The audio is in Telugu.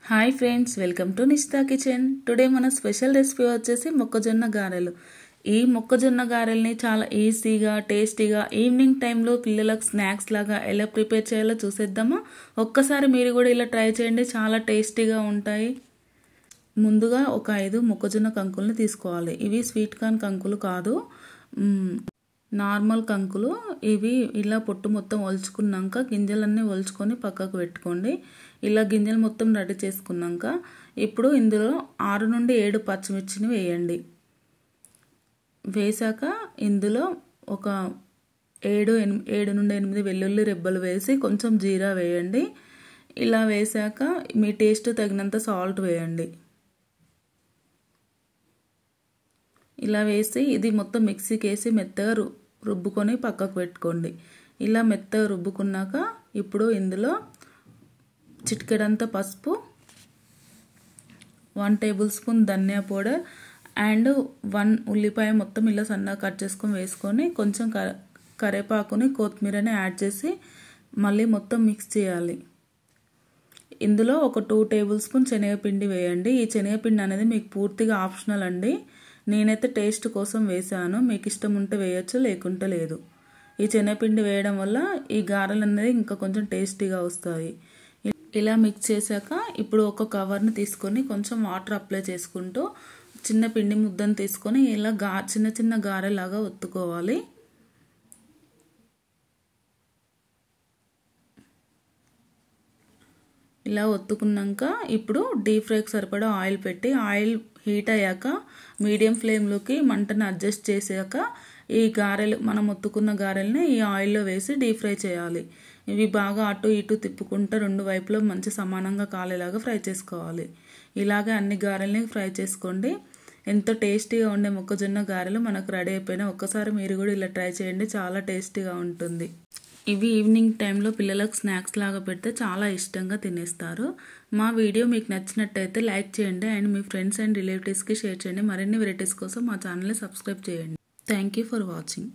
Hi friends, welcome to Nishta kitchen. Today మన స్పెషల్ రెసిపీ వచ్చేసి మొక్కజొన్న గారెలు. ఈ మొక్కజొన్న గారెల్ని చాలా ఈజీగా టేస్టీగా ఈవినింగ్ టైంలో పిల్లలకు స్నాక్స్ లాగా ఎలా ప్రిపేర్ చేయాలో చూసేద్దామా. ఒక్కసారి మీరు కూడా ఇలా ట్రై చేయండి, చాలా టేస్టీగా ఉంటాయి. ముందుగా ఒక 5 మొక్కజొన్న కంకుల్ని తీసుకోవాలి. ఇవి స్వీట్ కార్న్ కంకులు కాదు, నార్మల్ కంకులు. ఇవి ఇలా పొట్టు మొత్తం ఒలుచుకున్నాక గింజలన్నీ ఒలుచుకొని పక్కకు పెట్టుకోండి. ఇలా గింజలు మొత్తం రెడీ చేసుకున్నాక ఇప్పుడు ఇందులో 6 నుండి 7 పచ్చిమిర్చిని వేయండి. వేసాక ఇందులో ఒక 7 నుండి 8 వెల్లుల్లి రెబ్బలు వేసి కొంచెం జీరా వేయండి. ఇలా వేసాక మీ టేస్ట్ తగినంత సాల్ట్ వేయండి. ఇలా వేసి ఇది మొత్తం మిక్సీకి వేసి మెత్తగా రుబ్బుకొని పక్కకు పెట్టుకోండి. ఇలా మెత్తగా రుబ్బుకున్నాక ఇప్పుడు ఇందులో చిటికెడంత పసుపు, 1 టేబుల్ స్పూన్ ధనియా పౌడర్ అండ్ 1 ఉల్లిపాయ మొత్తం ఇలా సన్నగా కట్ చేసుకొని వేసుకొని కొంచెం కరివేపాకుని కొత్తిమీరని యాడ్ చేసి మళ్ళీ మొత్తం మిక్స్ చేయాలి. ఇందులో ఒక 2 టేబుల్ స్పూన్ శనగపిండి వేయండి. ఈ శనగపిండి అనేది మీకు పూర్తిగా ఆప్షనల్ అండి. నేనైతే టేస్ట్ కోసం వేసాను, మీకు ఇష్టం ఉంటే వేయచ్చు, లేకుంటే లేదు. ఈ శనగపిండి వేయడం వల్ల ఈ గారెలు అనేది ఇంకా కొంచెం టేస్టీగా వస్తాయి. ఇలా మిక్స్ చేశాక ఇప్పుడు ఒక కవర్ని తీసుకొని కొంచెం వాటర్ అప్లై చేసుకుంటూ చిన్న పిండి ముద్దను తీసుకొని ఇలా చిన్న చిన్న గారెలాగా ఒత్తుకోవాలి. ఇలా ఒత్తుకున్నాక ఇప్పుడు డీప్ ఫ్రైకి సరిపడా ఆయిల్ పెట్టి ఆయిల్ హీట్ అయ్యాక మీడియం ఫ్లేమ్లోకి మంటను అడ్జస్ట్ చేసాక ఈ గారెలు మనం ఒత్తుకున్న గారెల్ని ఈ ఆయిల్లో వేసి డీప్ ఫ్రై చేయాలి. ఇవి బాగా అటు ఇటు తిప్పుకుంటూ 2 వైపులో మంచి సమానంగా కాలేలాగా ఫ్రై చేసుకోవాలి. ఇలాగే అన్ని గారెల్ని ఫ్రై చేసుకోండి. ఎంతో టేస్టీగా ఉండే మొక్కజొన్న గారెలు మనకు రెడీ అయిపోయినాయి. ఒక్కసారి మీరు కూడా ఇలా ట్రై చేయండి, చాలా టేస్టీగా ఉంటుంది. ఇవి ఈవినింగ్ టైంలో పిల్లలకు స్నాక్స్ లాగా పెడితే చాలా ఇష్టంగా తినేస్తారు. మా వీడియో మీకు నచ్చినట్టయితే లైక్ చేయండి అండ్ మీ ఫ్రెండ్స్ అండ్ రిలేటివ్స్కి షేర్ చేయండి. మరిన్ని వెరైటీస్ కోసం మా ఛానల్ని సబ్స్క్రైబ్ చేయండి. Thank you for watching.